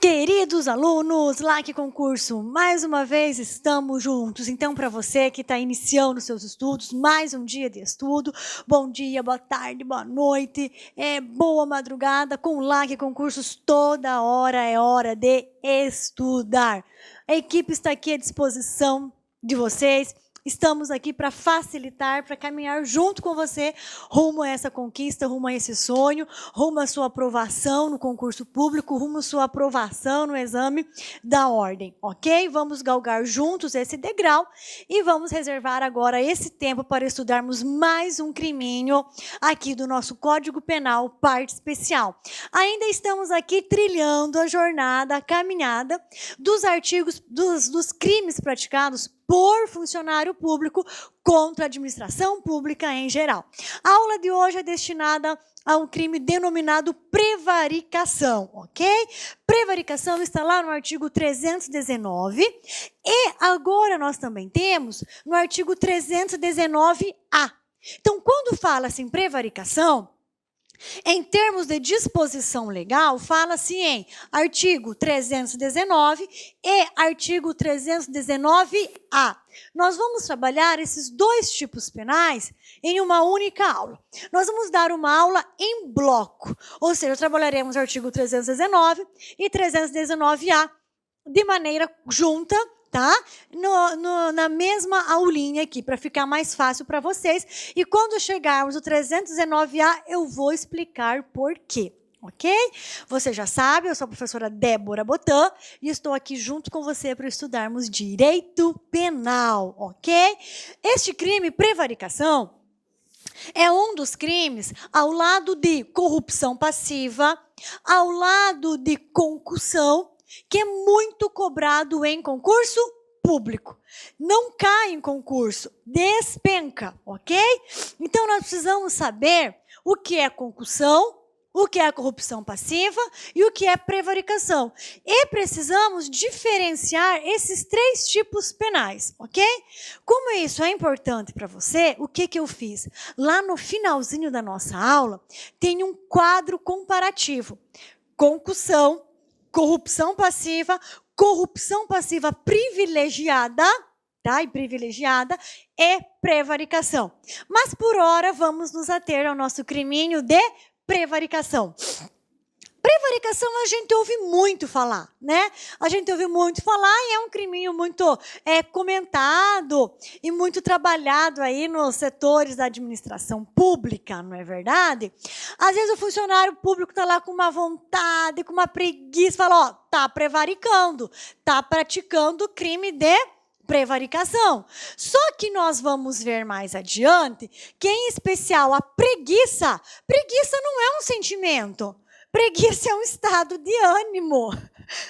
Queridos alunos, LAC Concurso, mais uma vez estamos juntos. Então, para você que está iniciando os seus estudos, mais um dia de estudo. Bom dia, boa tarde, boa noite, boa madrugada. Com LAC Concursos, toda hora é hora de estudar. A equipe está aqui à disposição de vocês. Estamos aqui para facilitar, para caminhar junto com você rumo a essa conquista, rumo a esse sonho, rumo à sua aprovação no concurso público, rumo à sua aprovação no exame da ordem, ok? Vamos galgar juntos esse degrau e vamos reservar agora esse tempo para estudarmos mais um criminho aqui do nosso Código Penal, parte especial. Ainda estamos aqui trilhando a jornada, a caminhada dos artigos, dos crimes praticados por funcionário público contra a administração pública em geral. A aula de hoje é destinada a um crime denominado prevaricação, ok? Prevaricação está lá no artigo 319 e agora nós também temos no artigo 319-A. Então, quando fala-se em prevaricação, em termos de disposição legal, fala-se em artigo 319 e artigo 319-A. Nós vamos trabalhar esses dois tipos penais em uma única aula. Nós vamos dar uma aula em bloco, ou seja, trabalharemos artigo 319 e 319-A de maneira junta, tá? Na mesma aulinha aqui, para ficar mais fácil para vocês. E quando chegarmos no 319-A, eu vou explicar por quê, ok? Você já sabe, eu sou a professora Débora Botan e estou aqui junto com você para estudarmos direito penal, ok? Este crime, prevaricação, é um dos crimes ao lado de corrupção passiva, ao lado de concussão, que é muito cobrado em concurso público. Não cai em concurso, despenca, ok? Então, nós precisamos saber o que é concussão, o que é corrupção passiva e o que é prevaricação. E precisamos diferenciar esses três tipos penais, ok? Como isso é importante para você, o que eu fiz? Lá no finalzinho da nossa aula, tem um quadro comparativo. Concussão, corrupção passiva privilegiada, tá? E privilegiada e prevaricação. Mas por hora vamos nos ater ao nosso criminho de prevaricação. Prevaricação a gente ouve muito falar, né? A gente ouve muito falar e é um criminho muito comentado e muito trabalhado aí nos setores da administração pública, não é verdade? Às vezes o funcionário público está lá com uma vontade, com uma preguiça, fala, ó, tá prevaricando, tá praticando crime de prevaricação. Só que nós vamos ver mais adiante que, em especial, a preguiça não é um sentimento. Preguiça é um estado de ânimo,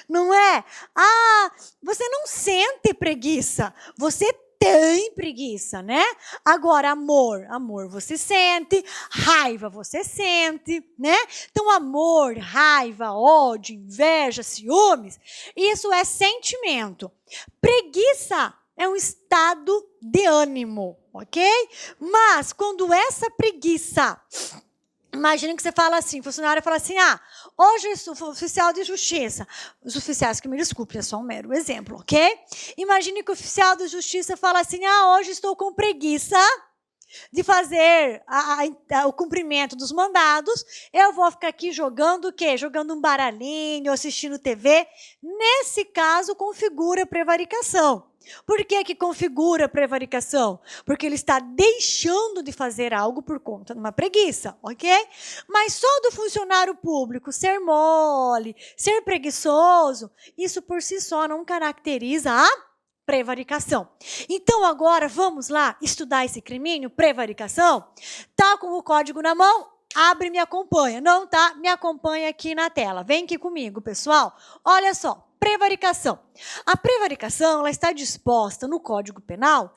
não é? Ah, você não sente preguiça, você tem preguiça, né? Agora, amor você sente, raiva você sente, né? Então, amor, raiva, ódio, inveja, ciúmes, isso é sentimento. Preguiça é um estado de ânimo, ok? Mas, quando essa preguiça... Imagina que você fala assim, o funcionário fala assim, hoje eu sou oficial de justiça. Os oficiais que me desculpem, é só um mero exemplo, ok? Imagine que o oficial de justiça fala assim, hoje estou com preguiça de fazer o cumprimento dos mandados, eu vou ficar aqui jogando o quê? Jogando um baralhinho, assistindo TV. Nesse caso, configura prevaricação. Por que que configura prevaricação? Porque ele está deixando de fazer algo por conta de uma preguiça, ok? Mas só do funcionário público ser mole, ser preguiçoso, isso por si só não caracteriza a prevaricação. Então, agora, vamos lá estudar esse criminho, prevaricação? Tá com o código na mão? Abre e me acompanha. Não tá? Me acompanha aqui na tela. Vem aqui comigo, pessoal. Olha só. Prevaricação. A prevaricação ela está disposta no Código Penal,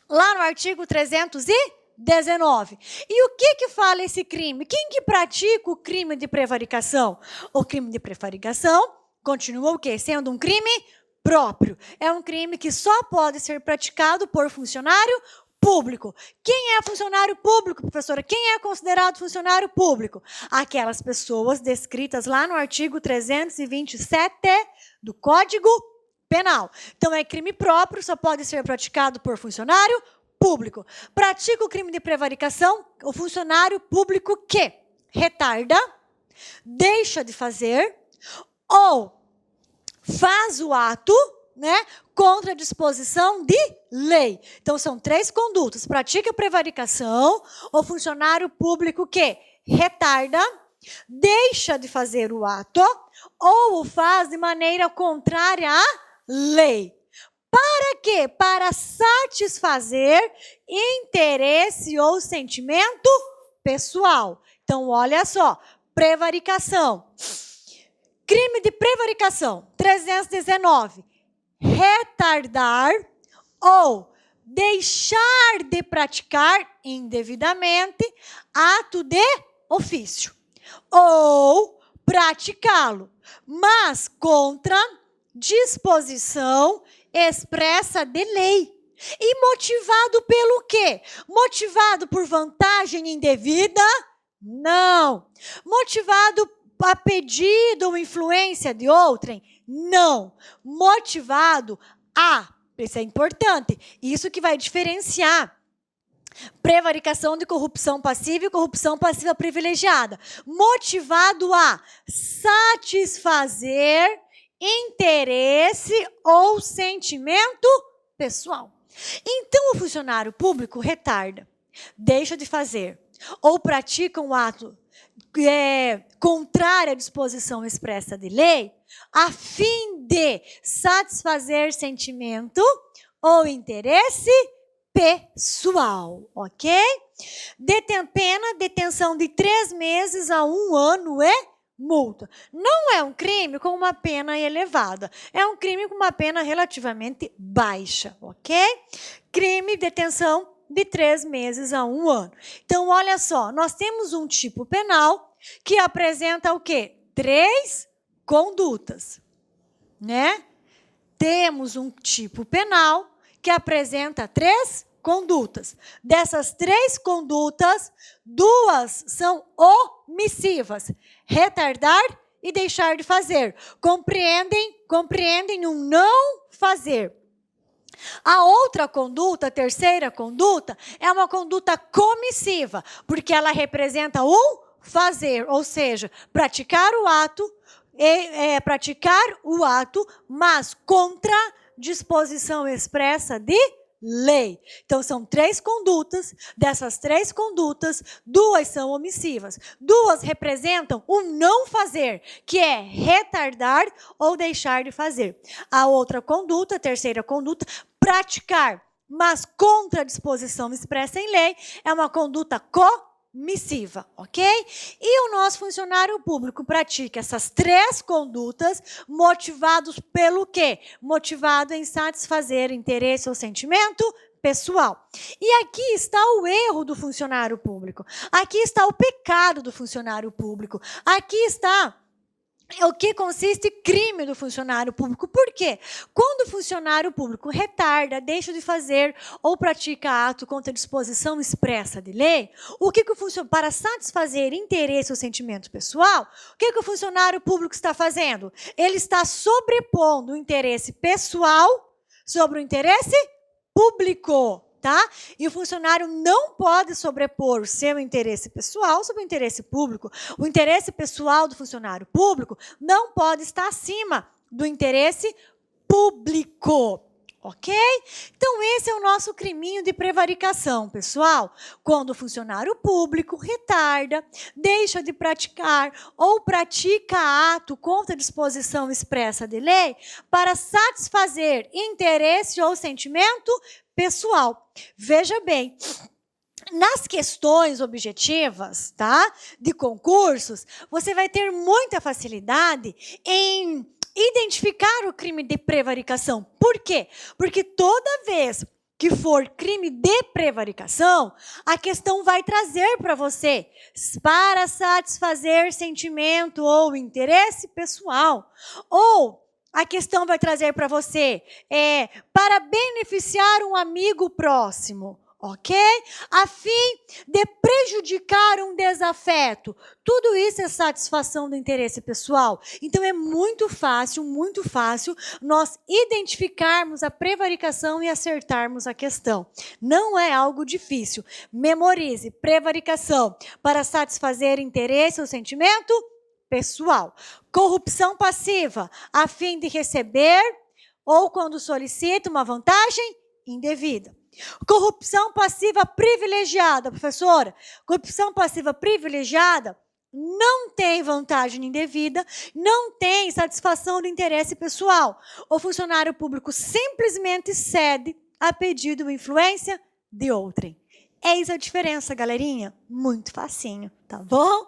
lá no artigo 319. E o que fala esse crime? Quem que pratica o crime de prevaricação? O crime de prevaricação continua o quê? Sendo um crime próprio. É um crime que só pode ser praticado por funcionário público. Quem é funcionário público, professora? Quem é considerado funcionário público? Aquelas pessoas descritas lá no artigo 327 do Código Penal. Então, é crime próprio, só pode ser praticado por funcionário público. Pratica o crime de prevaricação o funcionário público que retarda, deixa de fazer ou faz o ato, né, contra a disposição de lei. Então, são 3 condutas. Pratica a prevaricação o funcionário público que retarda, deixa de fazer o ato ou o faz de maneira contrária à lei. Para quê? Para satisfazer interesse ou sentimento pessoal. Então, olha só, prevaricação. Crime de prevaricação, 319. Retardar ou deixar de praticar indevidamente ato de ofício. Ou praticá-lo, mas contra disposição expressa de lei. E motivado pelo quê? Motivado por vantagem indevida? Não. Motivado a pedido ou influência de outrem? Não. Motivado a, isso é importante, isso que vai diferenciar prevaricação de corrupção passiva e corrupção passiva privilegiada. Motivado a satisfazer interesse ou sentimento pessoal. Então, o funcionário público retarda, deixa de fazer ou pratica um ato contrário à disposição expressa de lei, a fim de satisfazer sentimento ou interesse pessoal, ok? Pena, detenção de 3 meses a 1 ano e multa. Não é um crime com uma pena elevada, é um crime com uma pena relativamente baixa, ok? Crime, detenção de 3 meses a 1 ano. Então, olha só, nós temos um tipo penal que apresenta o quê? 3 condutas, né? Temos um tipo penal que apresenta 3 condutas. Dessas 3 condutas, 2 são omissivas: retardar e deixar de fazer. Compreendem um não fazer. A outra conduta, a terceira conduta, é uma conduta comissiva, porque ela representa um fazer, ou seja, praticar o ato, mas contra disposição expressa de lei. Então, são 3 condutas. Dessas 3 condutas, 2 são omissivas. 2 representam um não fazer, que é retardar ou deixar de fazer. A outra conduta, a terceira conduta, praticar, mas contra a disposição expressa em lei, é uma conduta comissiva, ok? E o nosso funcionário público pratica essas 3 condutas motivados pelo quê? Motivado em satisfazer interesse ou sentimento pessoal. E aqui está o erro do funcionário público. Aqui está o pecado do funcionário público. Aqui está o que consiste crime do funcionário público. Por quê? Quando o funcionário público retarda, deixa de fazer ou pratica ato contra disposição expressa de lei, para satisfazer interesse ou sentimento pessoal, o que o funcionário público está fazendo? Ele está sobrepondo o interesse pessoal sobre o interesse público. Tá? E o funcionário não pode sobrepor o seu interesse pessoal sobre o interesse público. O interesse pessoal do funcionário público não pode estar acima do interesse público. Ok? Então, esse é o nosso criminho de prevaricação, pessoal. Quando o funcionário público retarda, deixa de praticar ou pratica ato contra a disposição expressa de lei para satisfazer interesse ou sentimento pessoal. Veja bem, nas questões objetivas, tá, de concursos, você vai ter muita facilidade em identificar o crime de prevaricação. Por quê? Porque toda vez que for crime de prevaricação, a questão vai trazer para você para satisfazer sentimento ou interesse pessoal. Ou a questão vai trazer para você para beneficiar um amigo próximo. ok? A fim de prejudicar um desafeto. Tudo isso é satisfação do interesse pessoal. Então, é muito fácil nós identificarmos a prevaricação e acertarmos a questão. Não é algo difícil. Memorize, prevaricação, para satisfazer interesse ou sentimento pessoal. Corrupção passiva, a fim de receber ou quando solicita uma vantagem indevida. Corrupção passiva privilegiada, professora. Corrupção passiva privilegiada não tem vantagem indevida, não tem satisfação do interesse pessoal. O funcionário público simplesmente cede a pedido ou influência de outrem. Eis a diferença, galerinha. Muito facinho, tá bom?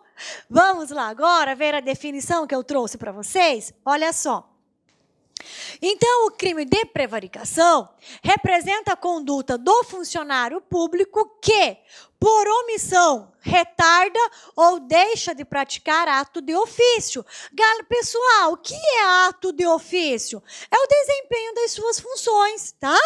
Vamos lá agora ver a definição que eu trouxe para vocês? Olha só. Então, o crime de prevaricação representa a conduta do funcionário público que, por omissão, retarda ou deixa de praticar ato de ofício. Pessoal, o que é ato de ofício? É o desempenho das suas funções, tá?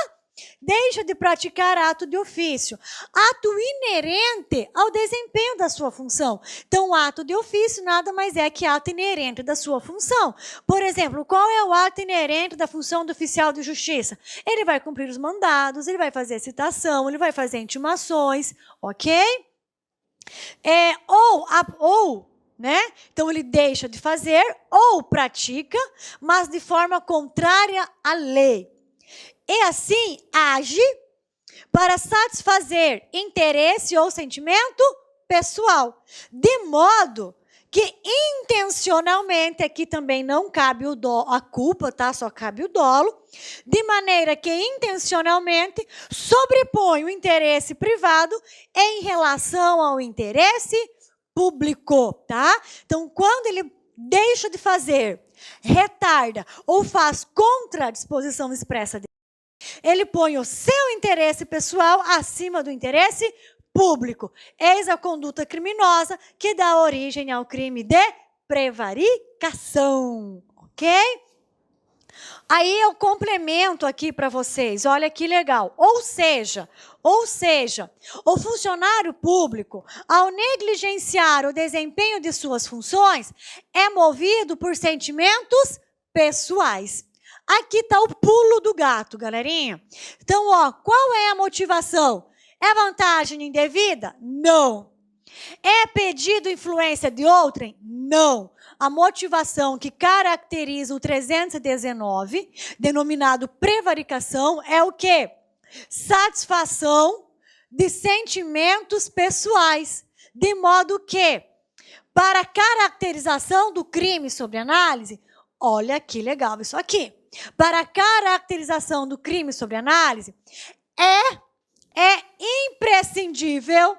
Deixa de praticar ato de ofício. Ato inerente ao desempenho da sua função. Então, o ato de ofício nada mais é que ato inerente da sua função. Por exemplo, qual é o ato inerente da função do oficial de justiça? Ele vai cumprir os mandados, ele vai fazer citação, ele vai fazer intimações, ok? Então, ele deixa de fazer ou pratica, mas de forma contrária à lei. E assim age para satisfazer interesse ou sentimento pessoal. De modo que intencionalmente, aqui também não cabe a culpa, tá? Só cabe o dolo. De maneira que intencionalmente sobrepõe o interesse privado em relação ao interesse público, tá? Então, quando ele deixa de fazer, retarda ou faz contra a disposição expressa dele, ele põe o seu interesse pessoal acima do interesse público. Eis a conduta criminosa que dá origem ao crime de prevaricação, ok? Aí eu complemento aqui para vocês, olha que legal. Ou seja, o funcionário público, ao negligenciar o desempenho de suas funções, é movido por sentimentos pessoais. Aqui está o pulo do gato, galerinha. Então, qual é a motivação? É vantagem indevida? Não. É pedido influência de outrem? Não. A motivação que caracteriza o 319, denominado prevaricação, é o quê? Satisfação de sentimentos pessoais. De modo que, para a caracterização do crime sob análise, olha que legal isso aqui. Para a caracterização do crime sob análise, é imprescindível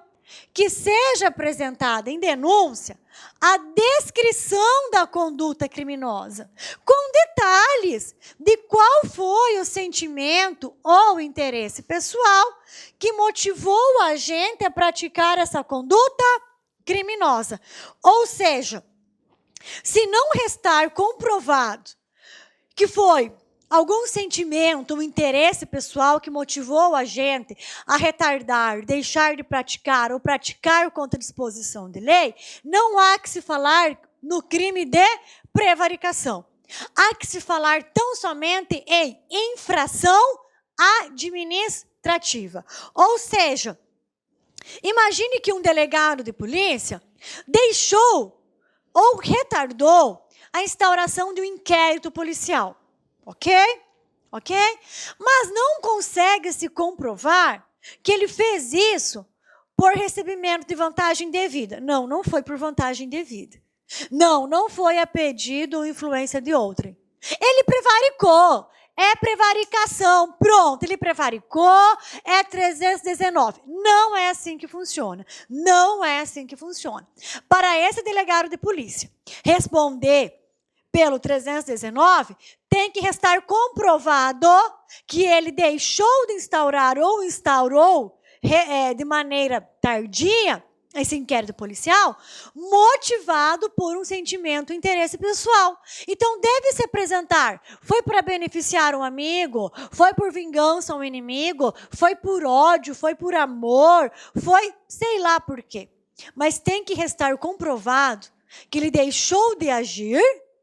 que seja apresentada em denúncia a descrição da conduta criminosa, com detalhes de qual foi o sentimento ou interesse pessoal que motivou o agente a praticar essa conduta criminosa. Ou seja, se não restar comprovado que foi algum sentimento, um interesse pessoal que motivou o agente a retardar, deixar de praticar ou praticar contra disposição de lei, não há que se falar no crime de prevaricação. Há que se falar tão somente em infração administrativa. Ou seja, imagine que um delegado de polícia deixou ou retardou a instauração de um inquérito policial, ok? Mas não consegue se comprovar que ele fez isso por recebimento de vantagem indevida. Não foi por vantagem indevida. Não foi a pedido ou influência de outrem. Ele prevaricou. É prevaricação. Pronto, ele prevaricou, é 319. Não é assim que funciona. Não é assim que funciona. Para esse delegado de polícia responder pelo 319, tem que restar comprovado que ele deixou de instaurar ou instaurou de maneira tardia esse inquérito policial motivado por um sentimento, interesse pessoal. Então, deve se apresentar. Foi para beneficiar um amigo? Foi por vingança a um inimigo? Foi por ódio? Foi por amor? Foi sei lá por quê. Mas tem que restar comprovado que ele deixou de agir,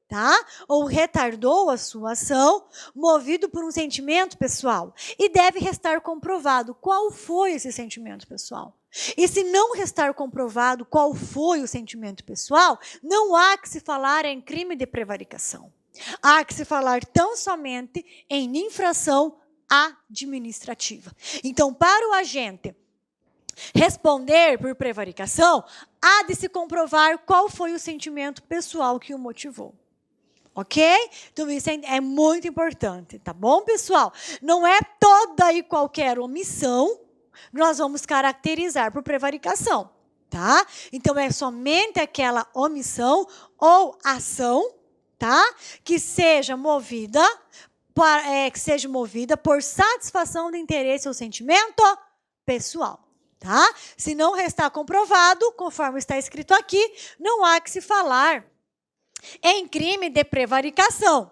tá? Ou retardou a sua ação, movido por um sentimento pessoal. E deve restar comprovado qual foi esse sentimento pessoal. E se não restar comprovado qual foi o sentimento pessoal, não há que se falar em crime de prevaricação. Há que se falar tão somente em infração administrativa. Então, para o agente responder por prevaricação, há de se comprovar qual foi o sentimento pessoal que o motivou. Ok? Então, isso é muito importante, tá bom, pessoal? Não é toda e qualquer omissão nós vamos caracterizar por prevaricação, tá? Então, é somente aquela omissão ou ação, tá? Que seja movida por satisfação de interesse ou sentimento pessoal, tá? Se não restar comprovado, conforme está escrito aqui, não há que se falar em crime de prevaricação.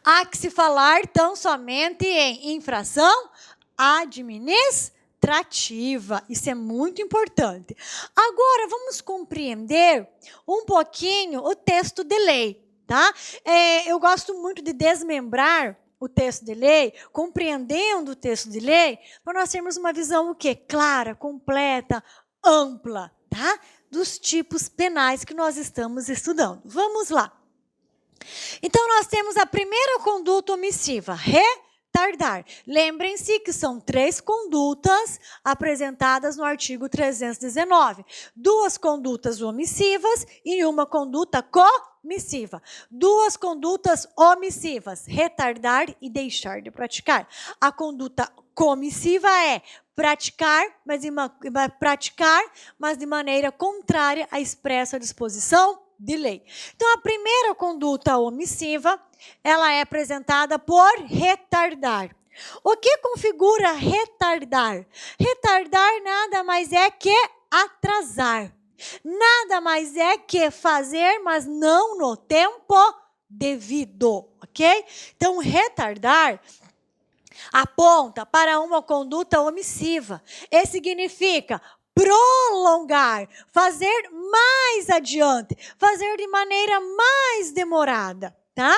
Há que se falar tão somente em infração administrativa. Isso é muito importante. Agora, vamos compreender um pouquinho o texto de lei, tá? Eu gosto muito de desmembrar o texto de lei, compreendendo o texto de lei, para nós termos uma visão o quê? Clara, completa, ampla, tá? Dos tipos penais que nós estamos estudando. Vamos lá. Então, nós temos a primeira conduta omissiva, retardar. Lembrem-se que são 3 condutas apresentadas no artigo 319. 2 condutas omissivas e uma conduta comissiva. 2 condutas omissivas, retardar e deixar de praticar. A conduta comissiva é praticar, mas de maneira contrária à expressa disposição de lei. Então, a primeira conduta omissiva, ela é apresentada por retardar. O que configura retardar? Retardar nada mais é que atrasar. Nada mais é que fazer, mas não no tempo devido, ok? Então, retardar aponta para uma conduta omissiva. E significa prolongar, fazer mais adiante, fazer de maneira mais demorada, tá?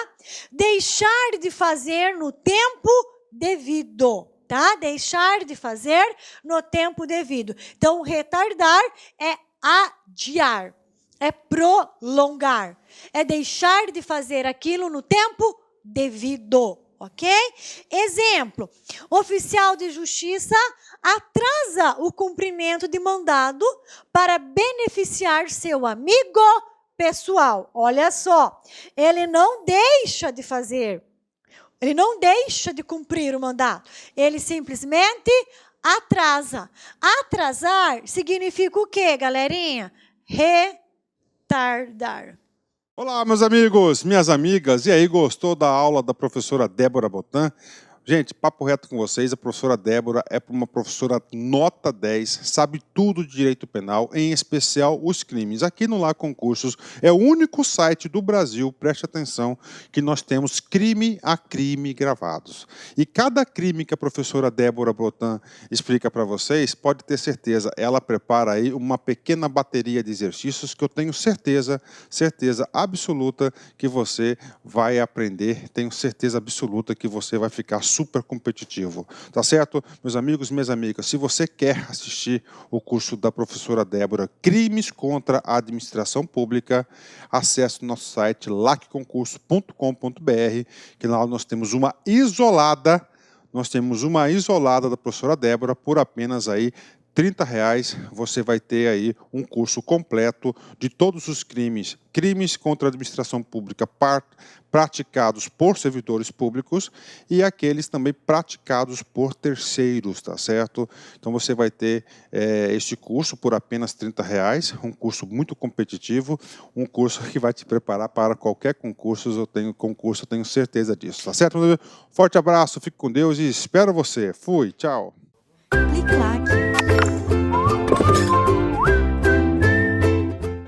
Deixar de fazer no tempo devido, tá? Deixar de fazer no tempo devido. Então, retardar é adiar, é prolongar, é deixar de fazer aquilo no tempo devido. Ok? Exemplo, oficial de justiça atrasa o cumprimento de mandado para beneficiar seu amigo pessoal. Olha só, ele não deixa de fazer, ele não deixa de cumprir o mandado, ele simplesmente atrasa. Atrasar significa o quê, galerinha? Retardar. Olá, meus amigos, minhas amigas. E aí, gostou da aula da professora Débora Botan? Gente, papo reto com vocês, a professora Débora é uma professora nota 10, sabe tudo de direito penal, em especial os crimes. Aqui no Lá Concursos é o único site do Brasil, preste atenção, que nós temos crime a crime gravados. E cada crime que a professora Débora Botan explica para vocês, pode ter certeza, ela prepara aí uma pequena bateria de exercícios que eu tenho certeza absoluta que você vai aprender, tenho certeza absoluta que você vai ficar super competitivo, tá certo? Meus amigos, minhas amigas, se você quer assistir o curso da professora Débora, Crimes contra a Administração Pública, acesse o nosso site lacconcurso.com.br, que lá nós temos uma isolada da professora Débora por apenas aí R$30, você vai ter aí um curso completo de todos os crimes contra a administração pública praticados por servidores públicos e aqueles também praticados por terceiros, tá certo? Então você vai ter este curso por apenas R$30, um curso muito competitivo, um curso que vai te preparar para qualquer concurso, eu tenho certeza disso, tá certo? Forte abraço, fique com Deus e espero você. Fui, tchau. Clique lá.